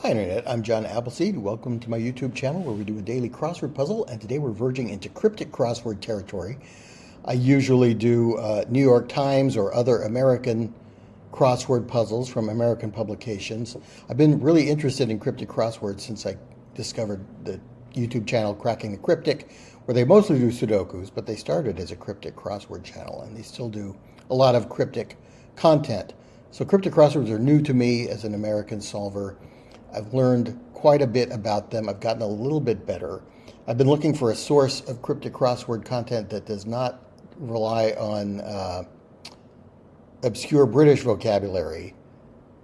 Hi Internet, I'm John Appleseed. Welcome to my YouTube channel where we do a daily crossword puzzle, and today we're verging into cryptic crossword territory. I usually do New York Times or other American crossword puzzles from American publications. I've been really interested in cryptic crosswords since I discovered the YouTube channel Cracking the Cryptic, where they mostly do Sudokus, but they started as a cryptic crossword channel, and they still do a lot of cryptic content. So cryptic crosswords are new to me as an American solver. I've learned quite a bit about them. I've gotten a little bit better. I've been looking for a source of cryptic crossword content that does not rely on obscure British vocabulary.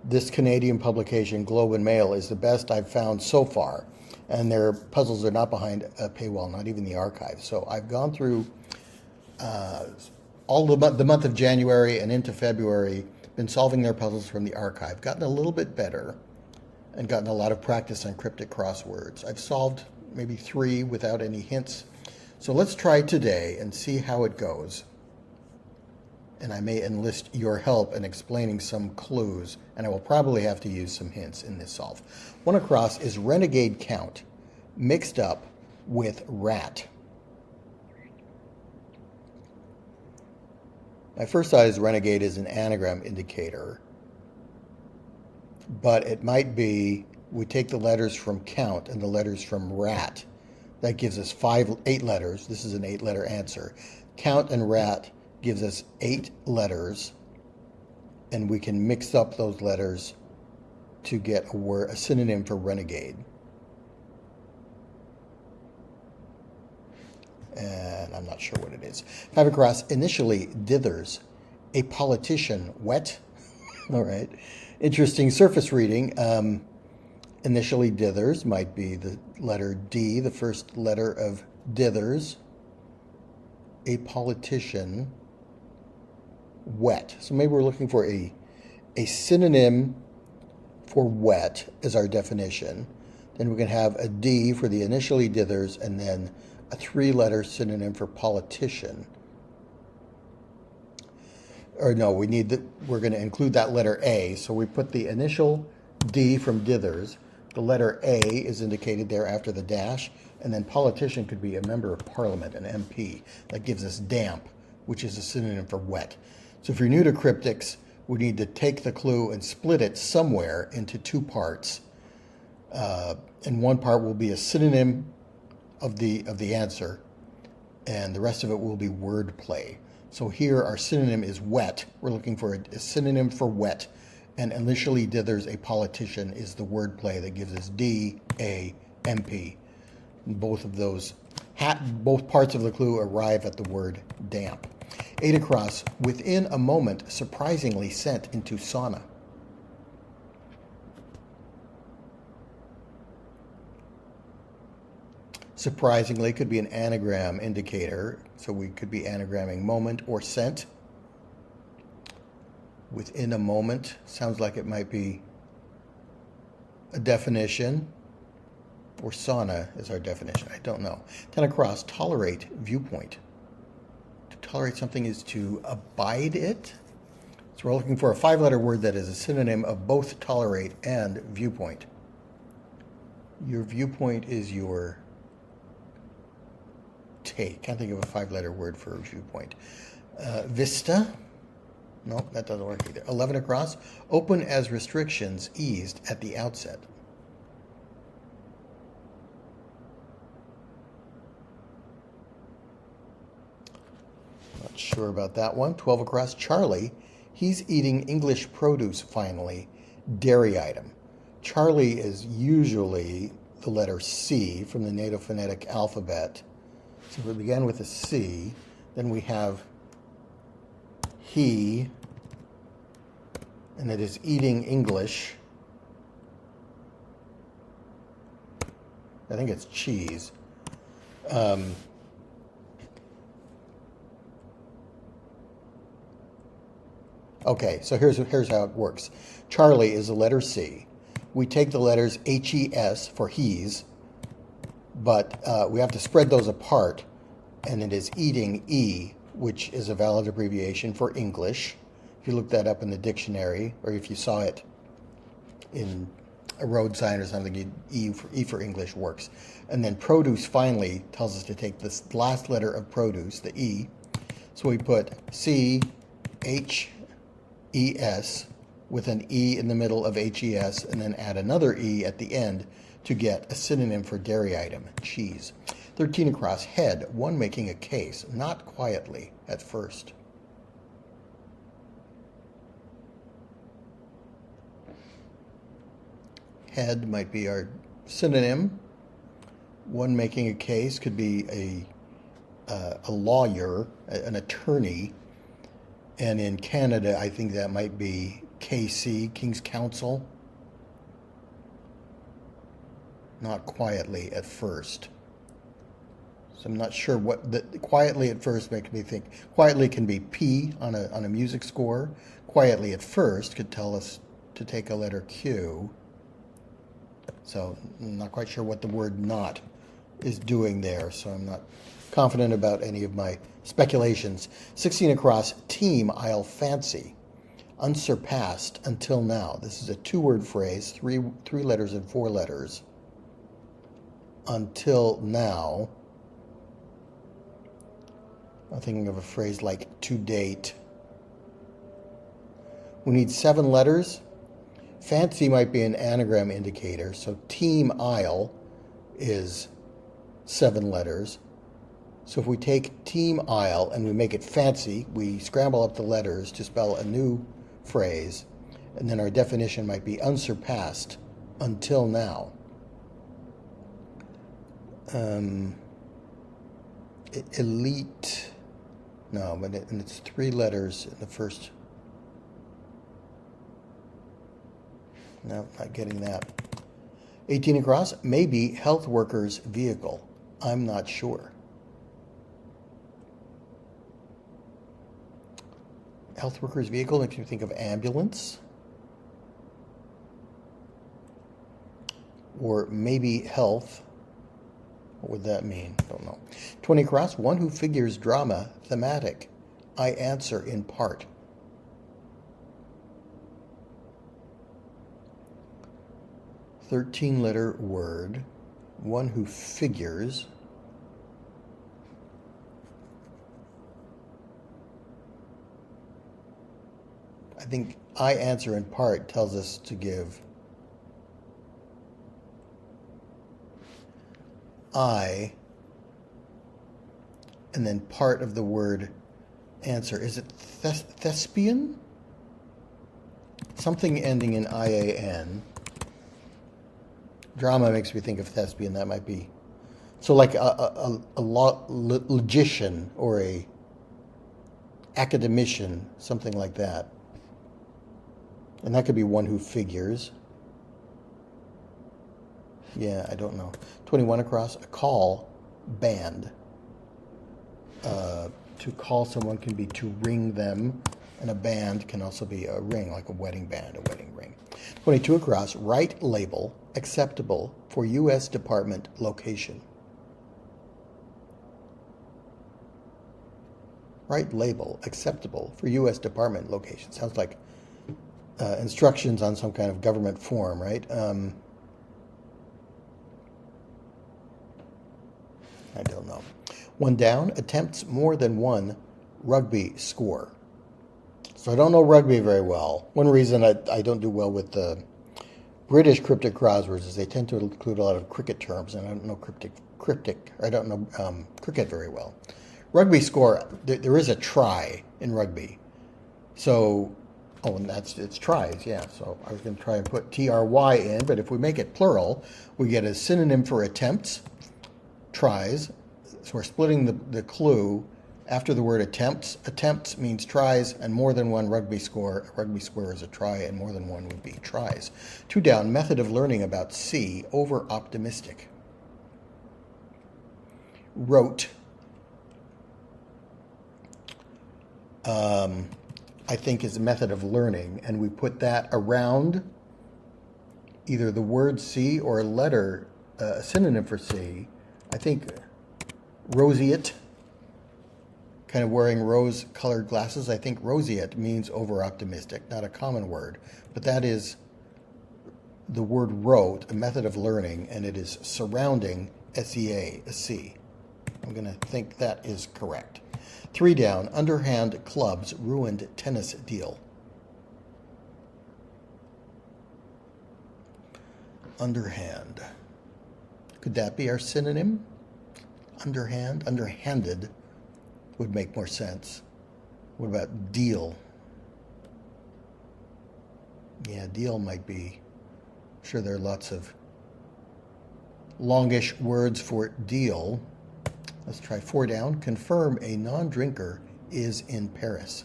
This Canadian publication, Globe and Mail, is the best I've found so far. And their puzzles are not behind a paywall, not even the archive. So I've gone through all the month of January and into February, been solving their puzzles from the archive, gotten a little bit better, and gotten a lot of practice on cryptic crosswords. I've solved maybe 3 without any hints. So let's try today and see how it goes. And I may enlist your help in explaining some clues, and I will probably have to use some hints in this solve. One across is renegade count mixed up with rat. My first thought is renegade is an anagram indicator, but it might be we take the letters from count and the letters from rat. That gives us 8 letters. This is an 8-letter answer. Count and rat gives us 8 letters, and we can mix up those letters to get a synonym for renegade. And I'm not sure what it is. 5 across, initially dithers, a politician, wet. All right. Interesting surface reading. Initially dithers might be the letter D, the first letter of dithers. A politician, wet. So maybe we're looking for a synonym for wet as our definition. Then we can have a D for the initially dithers, and then a 3-letter synonym for politician. Or no, we're going to include that letter A. So we put the initial D from dithers. The letter A is indicated there after the dash. And then politician could be a member of parliament, an MP. That gives us damp, which is a synonym for wet. So if you're new to cryptics, we need to take the clue and split it somewhere into 2 parts. And one part will be a synonym of the answer, and the rest of it will be wordplay. So here our synonym is wet. We're looking for a synonym for wet, and initially dithers, a politician, is the wordplay that gives us D, A, MP. And both parts of the clue arrive at the word damp. 8 across, within a moment, surprisingly sent into sauna. Surprisingly could be an anagram indicator, so we could be anagramming moment or sent. Within a moment sounds like it might be a definition, or sauna is our definition. I don't know. 10 across, tolerate, viewpoint. To tolerate something is to abide it. So we're looking for a 5-letter word that is a synonym of both tolerate and viewpoint. Your viewpoint is your take. Can't think of a 5-letter word for viewpoint. Vista. No, that doesn't work either. 11 across. Open as restrictions eased at the outset. Not sure about that one. 12 across. Charlie. He's eating English produce finally. Dairy item. Charlie is usually the letter C from the Native phonetic alphabet. So we begin with a C, then we have he, and it is eating English. I think it's cheese. Okay, so here's how it works. Charlie is the letter C. We take the letters HES for he's, but we have to spread those apart, and it is eating E, which is a valid abbreviation for English. If you look that up in the dictionary, or if you saw it in a road sign or something, E for English works. And then produce finally tells us to take this last letter of produce, the E. So we put C, H, E, S with an E in the middle of HES, and then add another E at the end to get a synonym for dairy item, cheese. 13 across, head, one making a case, not quietly at first. Head might be our synonym. One making a case could be a lawyer, an attorney. And in Canada, I think that might be KC, King's Counsel. Not quietly at first. So I'm not sure what the quietly at first makes me think. Quietly can be P on a music score. Quietly at first could tell us to take a letter Q. So I'm not quite sure what the word not is doing there. So I'm not confident about any of my speculations. 16 across, team, I'll fancy. Unsurpassed until now. This is a two-word phrase, three letters and 4 letters. Until now. I'm thinking of a phrase like to date. We need 7 letters. Fancy might be an anagram indicator. So team I'll is 7 letters. So if we take team I'll and we make it fancy, we scramble up the letters to spell a new phrase, and then our definition might be unsurpassed until now. Elite, no, but it's 3 letters in the first. No, not getting that. 18 across, maybe health workers' vehicle. I'm not sure. Health workers' vehicle makes me think of ambulance. Or maybe health. What would that mean? Don't know. 20 across, one who figures drama, thematic. I answer in part. Thirteen-letter word, one who figures. I think I answer in part tells us to give I, and then part of the word answer. Is it thespian? Something ending in IAN. Drama makes me think of thespian. That might be. So like a logician or a academician, something like that. And that could be one who figures. Yeah, I don't know. 21 across, a call, band. To call someone can be to ring them, and a band can also be a ring, like a wedding band, a wedding ring. 22 across, right label, acceptable for U.S. Department location. Right label, acceptable for U.S. Department location. Sounds like instructions on some kind of government form, right? I don't know. One down, attempts more than one rugby score. So I don't know rugby very well. One reason I don't do well with the British cryptic crosswords is they tend to include a lot of cricket terms, and I don't know cricket very well. Rugby score, there is a try in rugby. So, and it's tries, yeah. So I was going to try and put TRY in, but if we make it plural, we get a synonym for attempts, tries. So we're splitting the clue after the word attempts. Attempts means tries, and more than one rugby score. A rugby score is a try, and more than one would be tries. 2 down, method of learning about C, over-optimistic. Wrote. I think is a method of learning, and we put that around either the word C or a letter, a synonym for C. I think roseate, kind of wearing rose-colored glasses. I think roseate means over-optimistic, not a common word, but that is the word wrote, a method of learning, and it is surrounding, SEA, a C. I'm going to think that is correct. 3 down, underhand clubs ruined tennis deal. Underhand. Could that be our synonym? Underhand, underhanded would make more sense. What about deal? Yeah, deal might be. I'm sure there are lots of longish words for deal. Let's try 4 down. Confirm a non-drinker is in Paris.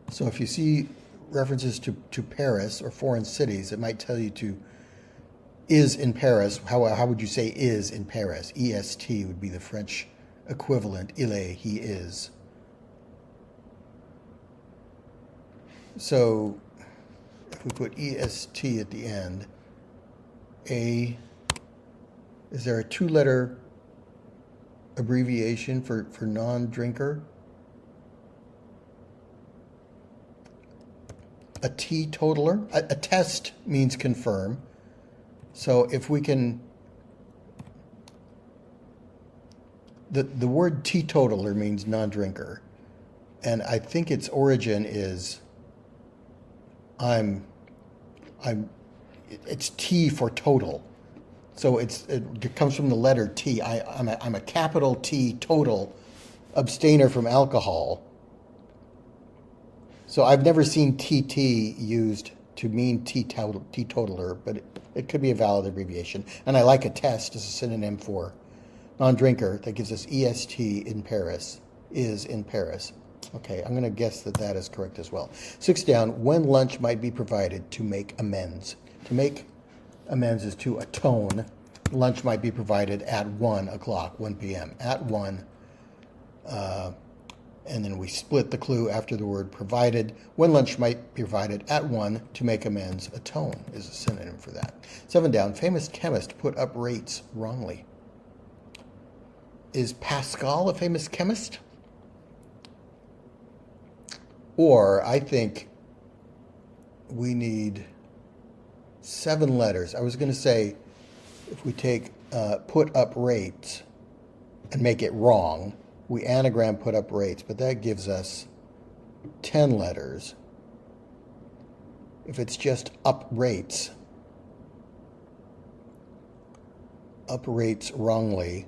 So if you see references to Paris or foreign cities, it might tell you to is in Paris. How would you say is in Paris? EST would be the French equivalent. Il est, he is. So if we put EST at the end, is there a 2-letter abbreviation for non-drinker? A teetotaler? A test means confirm. So if we can, the word teetotaler means non-drinker, and I think its origin is it's T for total. So it comes from the letter T. I'm a capital T total abstainer from alcohol. So I've never seen TT used to mean teetotaler, but it could be a valid abbreviation. And I like a test as a synonym for non-drinker. That gives us EST in Paris, is in Paris. Okay, I'm going to guess that that is correct as well. 6 down, when lunch might be provided to make amends. To make amends is to atone. Lunch might be provided at 1 o'clock, 1 p.m. At 1, and then we split the clue after the word provided. When lunch might be provided at 1 to make amends, atone is a synonym for that. 7 down, famous chemist put up rates wrongly. Is Pascal a famous chemist? Or I think we need 7 letters. I was going to say if we take put up rates and make it wrong, we anagram put up rates, but that gives us 10 letters. If it's just up rates wrongly,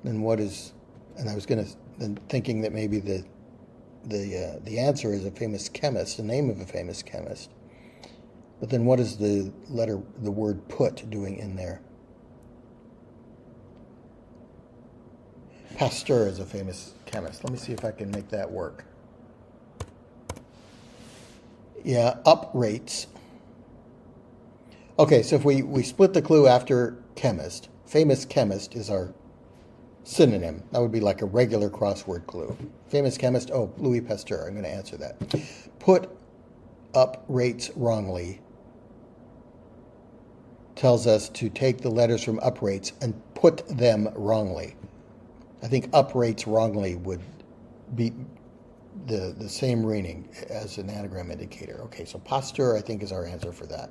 then what is, and I was going to, then thinking that maybe the answer is a famous chemist, the name of a famous chemist. But then what is the word put doing in there? Pasteur is a famous chemist. Let me see if I can make that work. Yeah, up rates. Okay, so if we split the clue after chemist, famous chemist is our synonym. That would be like a regular crossword clue. Famous chemist, oh, Louis Pasteur. I'm going to answer that. Put up rates wrongly tells us to take the letters from up rates and put them wrongly. I think up rates wrongly would be the same reading as an anagram indicator. Okay, so Pasteur, I think, is our answer for that.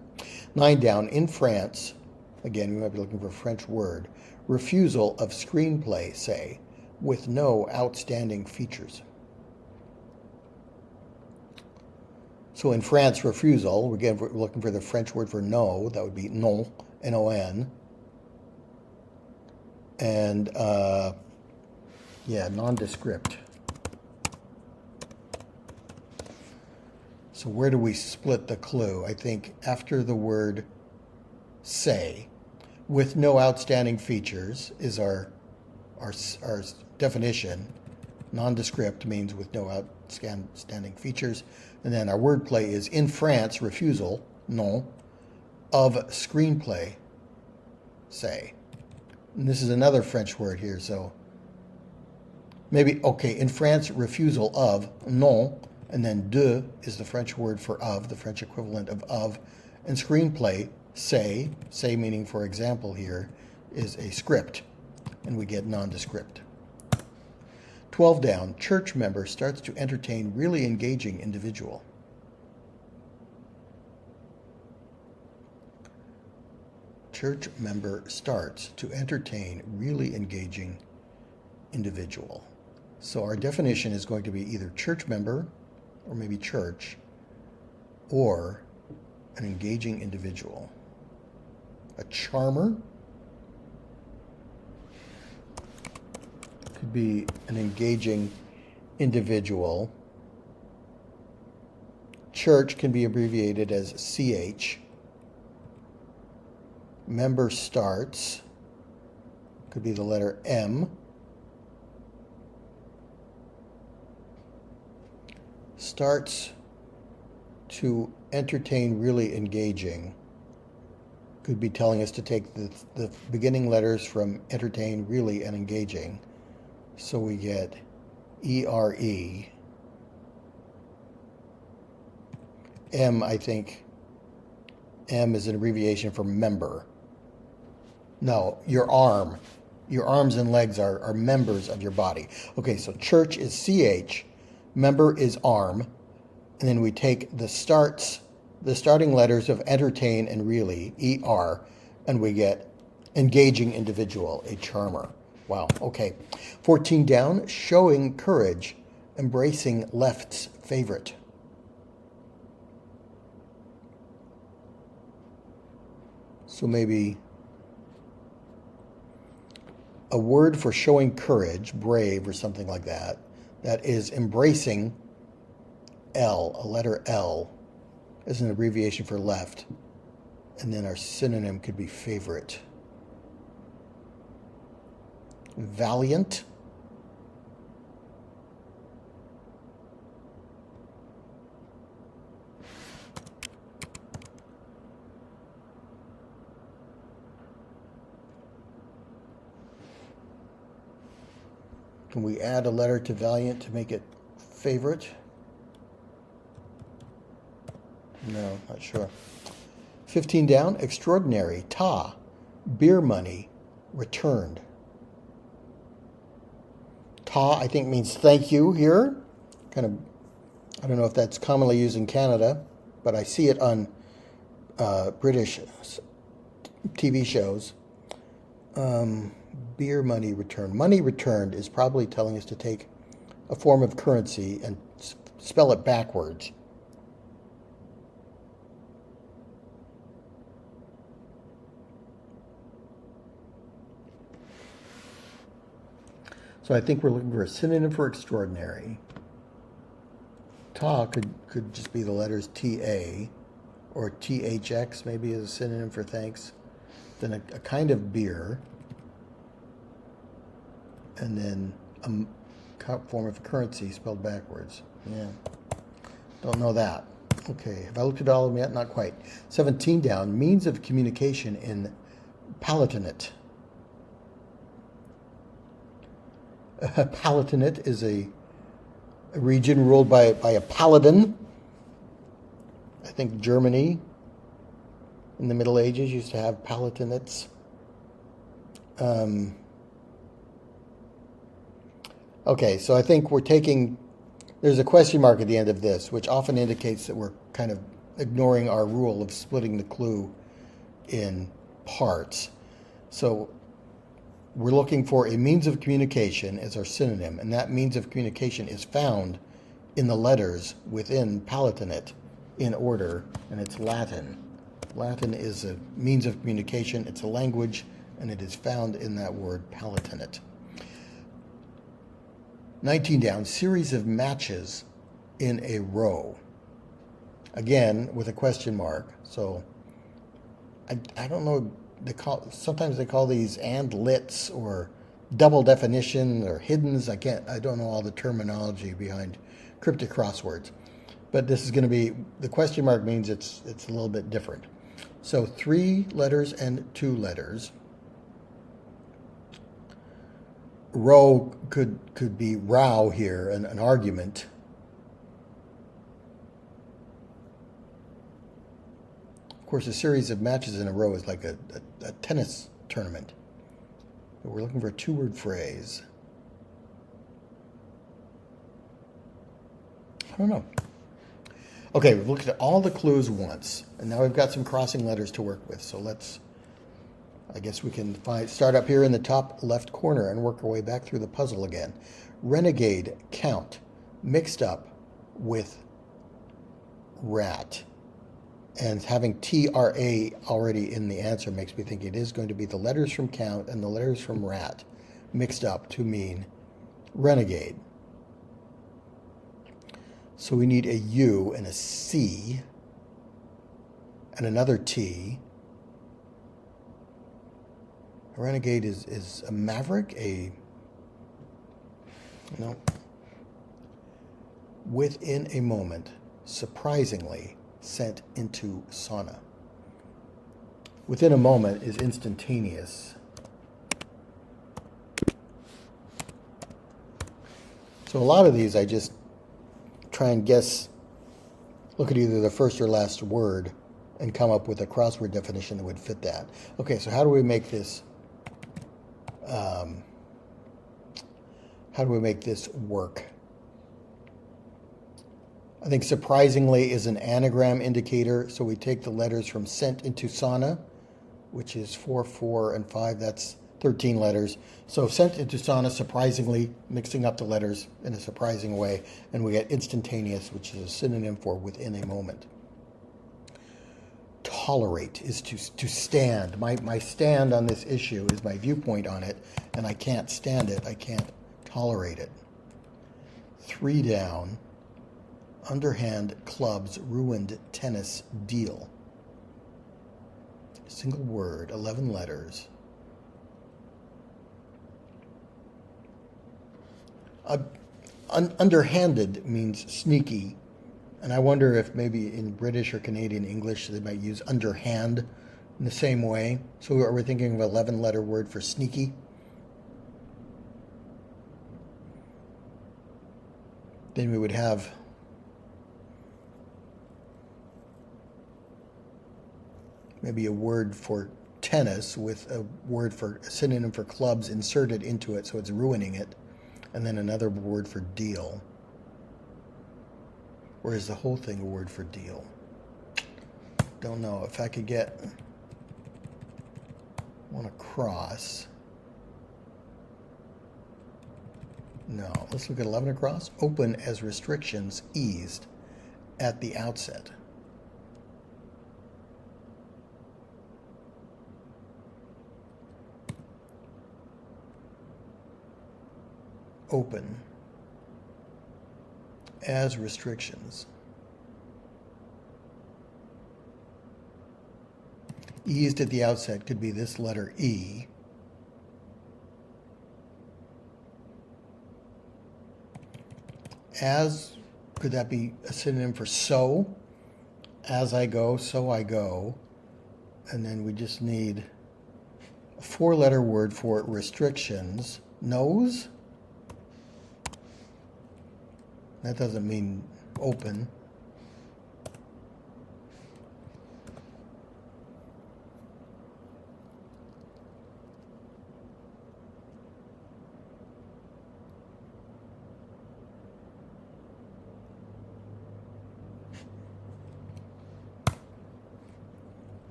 9 down, in France, again, we might be looking for a French word, refusal of screenplay, say, with no outstanding features. So in France, refusal, again, we're looking for the French word for no, that would be non, N-O-N. And, yeah, nondescript. So where do we split the clue? I think after the word say, with no outstanding features is our definition. Nondescript means with no outstanding features. And then our wordplay is in France, refusal, non, of screenplay, say. And this is another French word here, so maybe, okay, in France, refusal of, non, and then de is the French word for of, the French equivalent of, and screenplay, say meaning, for example here, is a script, and we get nondescript. 12 down, church member starts to entertain really engaging individual. Church member starts to entertain really engaging individual. So our definition is going to be either church member, or maybe church, or an engaging individual. A charmer could be an engaging individual. Church can be abbreviated as CH. Member starts could be the letter M. Starts to entertain really engaging could be telling us to take the beginning letters from entertain, really, and engaging. So we get ERE. M, I think, M is an abbreviation for member. No, your arm. Your arms and legs are members of your body. Okay, so church is CH, member is arm, and then we take the starting letters of entertain and really, ER, and we get engaging individual, a charmer. Wow, okay. 14 down, showing courage, embracing left's favorite. So maybe a word for showing courage, brave or something like that, that is embracing L, a letter L, as an abbreviation for left. And then our synonym could be favorite. Valiant. Can we add a letter to valiant to make it favorite? No, not sure. 15 down, extraordinary, ta, beer money, returned. Ta, I think, means thank you here. Kind of, I don't know if that's commonly used in Canada, but I see it on British TV shows. Beer money returned. Money returned is probably telling us to take a form of currency and spell it backwards. So I think we're looking for a synonym for extraordinary. Ta could just be the letters TA, or THX maybe is a synonym for thanks. Then a kind of beer, and then a form of currency spelled backwards. Yeah, don't know that. Okay, have I looked at all of them yet? Not quite. 17 down, means of communication in Palatinate. Palatinate is a region ruled by a paladin. I think Germany in the Middle Ages used to have palatinates. Okay, so I think we're taking, there's a question mark at the end of this, which often indicates that we're kind of ignoring our rule of splitting the clue in parts. So we're looking for a means of communication as our synonym, and that means of communication is found in the letters within Palatinate in order, and it's Latin. Latin is a means of communication, it's a language, and it is found in that word Palatinate. 19 down, series of matches in a row. Again, with a question mark. So I don't know, sometimes they call these and lits or double definition or hiddens. I don't know all the terminology behind cryptic crosswords. But this is going to be, the question mark means it's a little bit different. So 3 letters and 2 letters. Row could be row here, an argument. Of course, a series of matches in a row is like a tennis tournament. But we're looking for a 2-word phrase. I don't know. Okay, we've looked at all the clues once, and now we've got some crossing letters to work with. So I guess we can start up here in the top left corner and work our way back through the puzzle again. Renegade, count, mixed up with rat. And having TRA already in the answer makes me think it is going to be the letters from count and the letters from rat mixed up to mean renegade. So we need a U and a C and another T. A renegade is a maverick, no. Within a moment, surprisingly, sent into sauna. Within a moment is instantaneous. So a lot of these I just try and guess, look at either the first or last word and come up with a crossword definition that would fit that. Okay, so how do we make this work? I think surprisingly is an anagram indicator, so we take the letters from sent into sauna, which is 4, 4, and 5, that's 13 letters. So sent into sauna, surprisingly, mixing up the letters in a surprising way, and we get instantaneous, which is a synonym for within a moment. Tolerate is to stand. My stand on this issue is my viewpoint on it, and I can't stand it. I can't tolerate it. 3 down. Underhand clubs ruined tennis deal. Single word, 11 letters. Underhanded means sneaky, and I wonder if maybe in British or Canadian English they might use underhand in the same way. So are we thinking of an 11-letter word for sneaky? Then we would have maybe a word for tennis with a word for a synonym for clubs inserted into it, so it's ruining it, and then another word for deal. Or is the whole thing a word for deal? Don't know. If I could get one across. No. Let's look at 11 across. Open as restrictions eased at the outset. Open as restrictions. Eased at the outset could be this letter E. As, could that be a synonym for so? As I go, so I go. And then we just need a 4-letter word for restrictions. Nose? That doesn't mean open.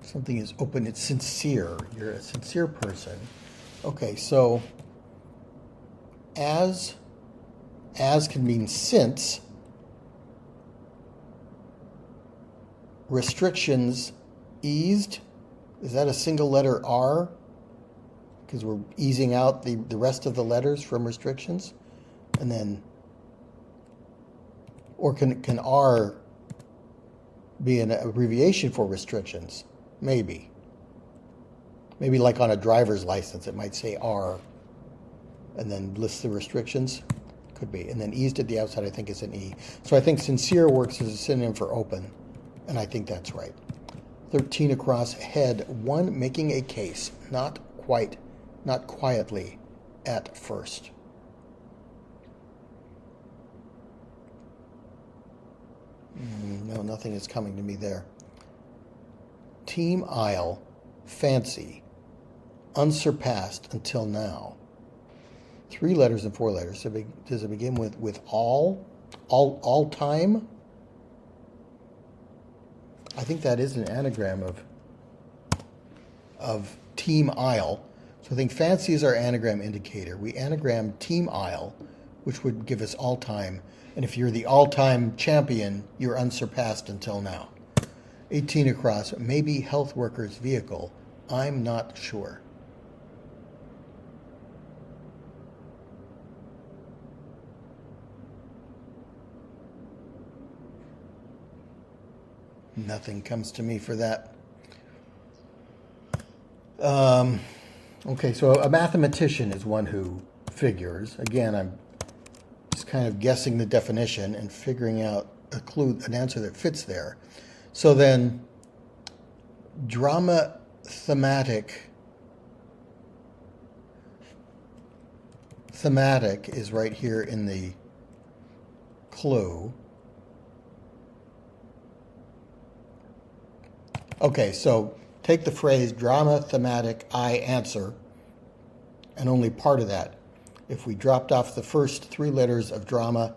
Something is open, it's sincere. You're a sincere person. Okay, so as can mean since. Restrictions eased. Is that a single letter R? Because we're easing out the rest of the letters from restrictions. And then, or can R be an abbreviation for restrictions? Maybe. Maybe like on a driver's license, it might say R and then list the restrictions. Could be. And then eased at the outside, I think, is an E. So I think sincere works as a synonym for open, and I think that's right. 13 across, head, 1 making a case, not quietly at first. No, nothing is coming to me there. Team aisle, fancy, unsurpassed until now. 3 letters and 4 letters. So does it begin with all? all time. I think that is an anagram of Team Isle. So I think fancy is our anagram indicator. We anagram Team Isle, which would give us all time. And if you're the all-time champion, you're unsurpassed until now. 18 across, maybe health worker's vehicle. I'm not sure. Nothing comes to me for that. Okay, so a mathematician is one who figures. Again, I'm just kind of guessing the definition and figuring out a clue, an answer that fits there. So then, drama thematic is right here in the clue. Okay, so take the phrase drama, thematic, I answer, and only part of that. If we dropped off the first 3 letters of drama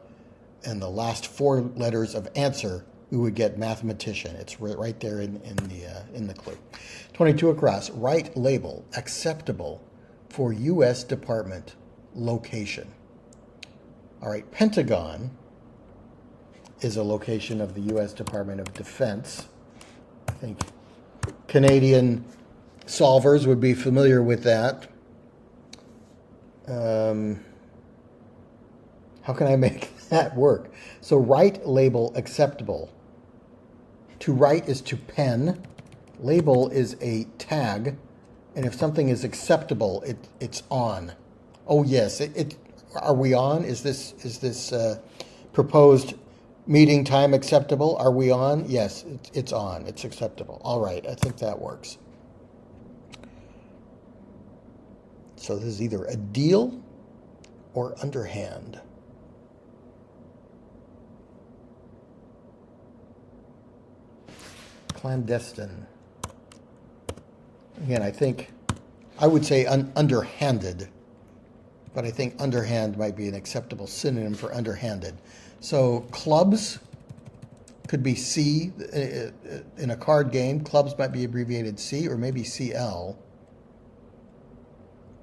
and the last 4 letters of answer, we would get mathematician. It's right there in the clue. 22 across, right label, acceptable for U.S. Department location. All right, Pentagon is a location of the U.S. Department of Defense. I think Canadian solvers would be familiar with that. How can I make that work? So right label acceptable. To write is to pen. Label is a tag. And if something is acceptable, it's on. Oh yes, are we on? Is this proposed meeting time acceptable? Are we on? Yes, it's on. It's acceptable. All right, I think that works. So this is either a deal or underhand. Clandestine. Again, I would say underhanded, but I think underhand might be an acceptable synonym for underhanded. So clubs could be C. In a card game, clubs might be abbreviated C or maybe CL.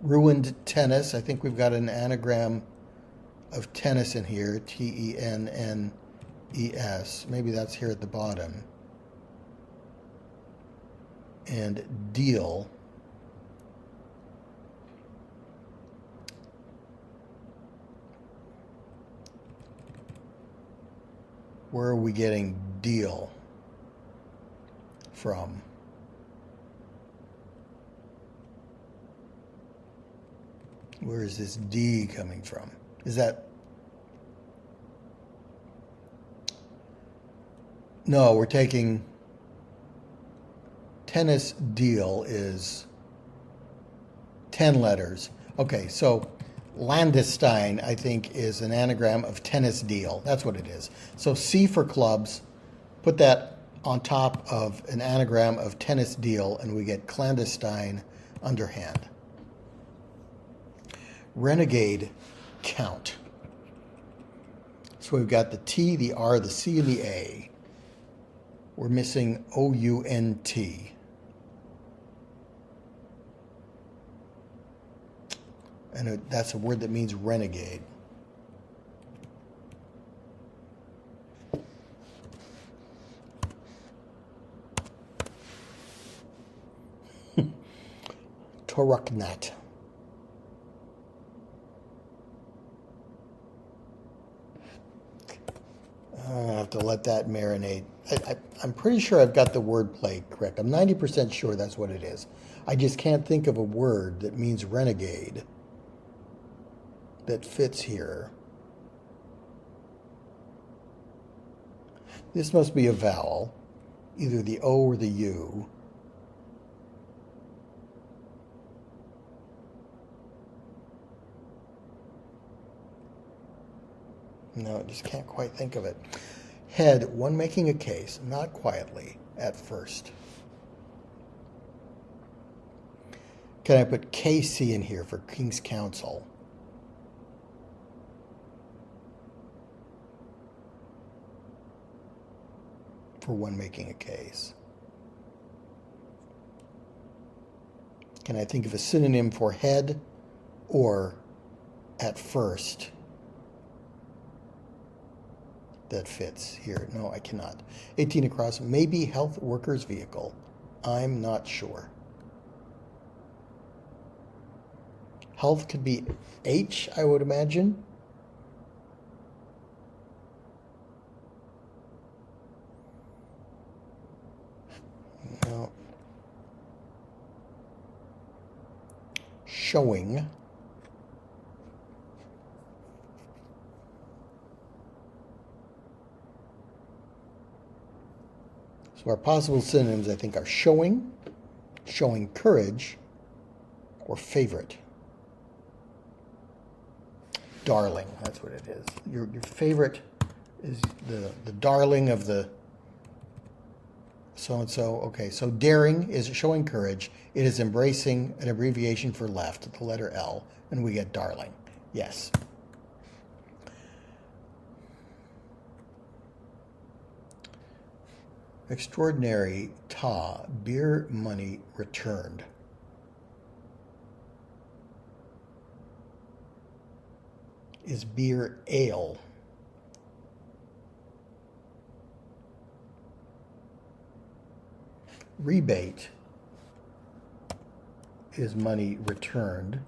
Ruined tennis. I think we've got an anagram of tennis in here, TENNES. Maybe that's here at the bottom. And deal. Where are we getting deal from? Where is this D coming from? Is that... No, we're taking... Tennis deal is 10 letters. Okay, so Landestein, I think, is an anagram of tennis deal. That's what it is. So C for clubs, put that on top of an anagram of tennis deal, and we get clandestine, underhand. Renegade count. So we've got the T, the R, the C, and the A. We're missing O-U-N-T. And that's a word that means renegade. Toruknat. I have to let that marinate. I'm pretty sure I've got the wordplay correct. I'm 90% sure that's what it is. I just can't think of a word that means renegade that fits here. This must be a vowel, either the O or the U. No, I just can't quite think of it. Head, one making a case, not quietly, at first. Can I put KC in here for King's Counsel? for one making a case. Can I think of a synonym for head or at first that fits here? No, I cannot. 18 across, maybe health workers vehicle. I'm not sure. Health could be H, I would imagine. No. Showing. So our possible synonyms, I think, are showing, showing courage, or favorite. Darling, that's what it is. Your favorite is the darling of the so-and-so. Okay, so daring is showing courage. It is embracing an abbreviation for left, the letter L, and we get darling. Yes. Extraordinary, ta, beer money returned. Is beer ale. Rebate is money returned.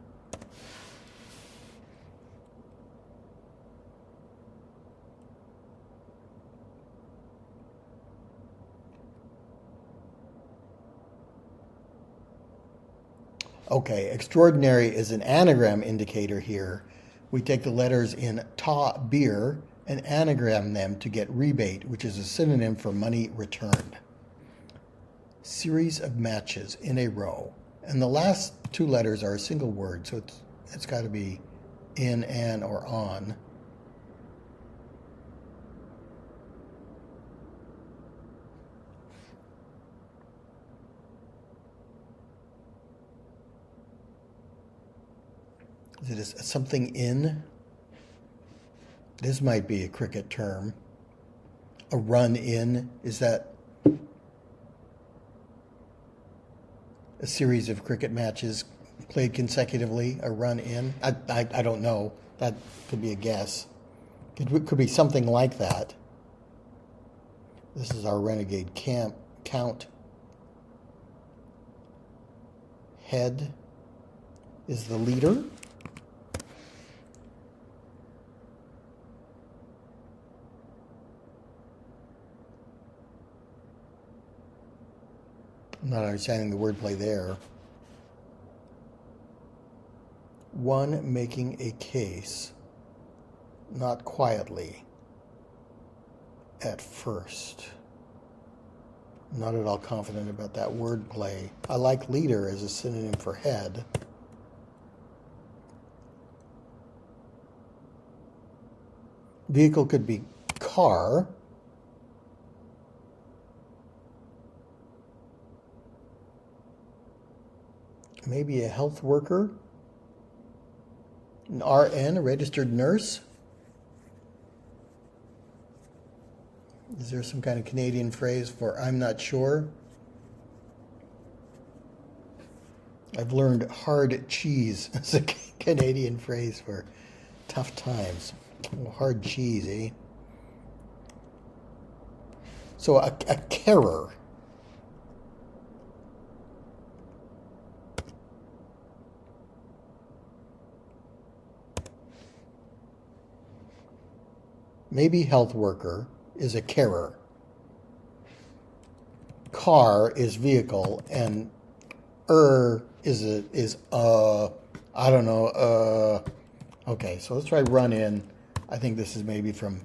Okay, extraordinary is an anagram indicator here. We take the letters in ta, beer, and anagram them to get rebate, which is a synonym for money returned. Series of matches in a row. And the last two letters are a single word, so it's got to be in, an, or on. Is it something in? This might be a cricket term. A run in, is that a series of cricket matches played consecutively, a run in? I don't know. That could be a guess. It could be something like that. This is our renegade count. Head is the leader. I'm not understanding the wordplay there. One making a case, not quietly, at first. Not at all confident about that wordplay. I like leader as a synonym for head. Vehicle could be car. Maybe a health worker, an RN, a registered nurse. Is there some kind of Canadian phrase for I'm not sure? I've learned hard cheese as a Canadian phrase for tough times. Oh, hard cheese, eh? So a carer. Maybe health worker is a carer. Car is vehicle, and is I don't know. Okay, so let's try run in. I think this is maybe from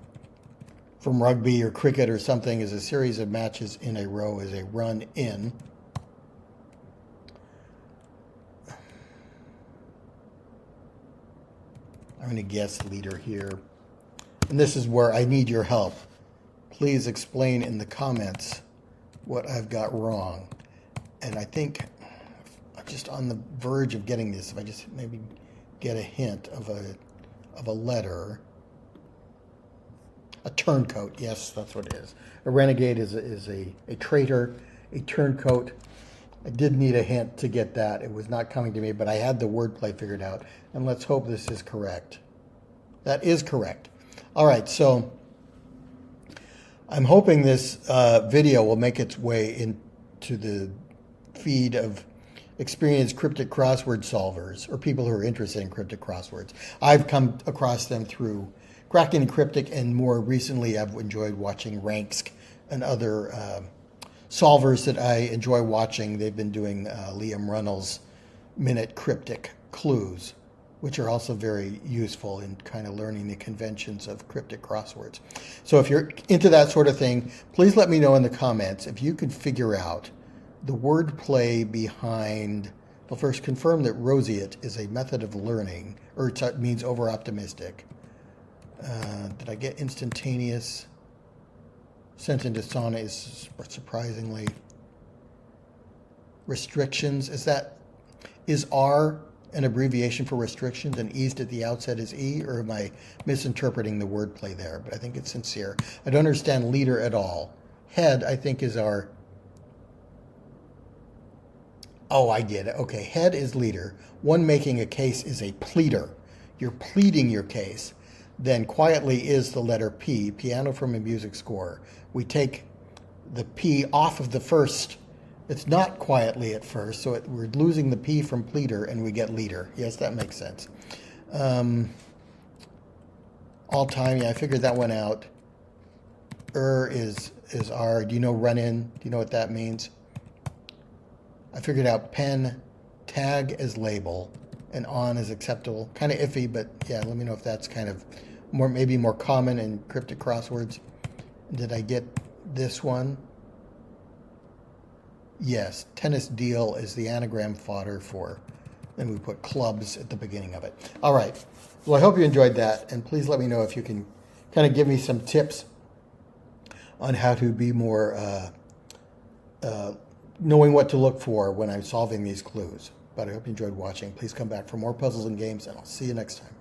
rugby or cricket or something. Is a series of matches in a row is a run in. I'm going to guess leader here. And this is where I need your help. Please explain in the comments what I've got wrong. And I think I'm just on the verge of getting this. If I just maybe get a hint of a letter. A turncoat, yes, that's what it is. A renegade is a traitor, a turncoat. I did need a hint to get that. It was not coming to me, but I had the wordplay figured out. And let's hope this is correct. That is correct. All right, so I'm hoping this video will make its way into the feed of experienced cryptic crossword solvers or people who are interested in cryptic crosswords. I've come across them through Cracking Cryptic, and more recently I've enjoyed watching Ranksk and other solvers that I enjoy watching. They've been doing Liam Runnels' Minute Cryptic Clues, which are also very useful in kind of learning the conventions of cryptic crosswords. So if you're into that sort of thing, please let me know in the comments if you could figure out the wordplay behind, well, first confirm that roseate is a method of learning, or it means over-optimistic. Did I get instantaneous? Sent into sauna is surprisingly restrictions. Is R an abbreviation for restrictions and eased at the outset is E, or am I misinterpreting the wordplay there? But I think it's sincere. I don't understand leader at all. Head, I think, is our... Oh, I get it. Okay, head is leader. One making a case is a pleader. You're pleading your case. Then quietly is the letter P, piano from a music score. We take the P off of the first. It's not quietly at first, so we're losing the P from pleader, and we get leader. Yes, that makes sense. All time, yeah, I figured that one out. Is R. Do you know run in? Do you know what that means? I figured out pen, tag as label, and on is acceptable. Kind of iffy, but yeah, let me know if that's kind of maybe more common in cryptic crosswords. Did I get this one? Yes, tennis deal is the anagram fodder for, then we put clubs at the beginning of it. All right, well, I hope you enjoyed that, and please let me know if you can kind of give me some tips on how to be more knowing what to look for when I'm solving these clues. But I hope you enjoyed watching. Please come back for more puzzles and games, and I'll see you next time.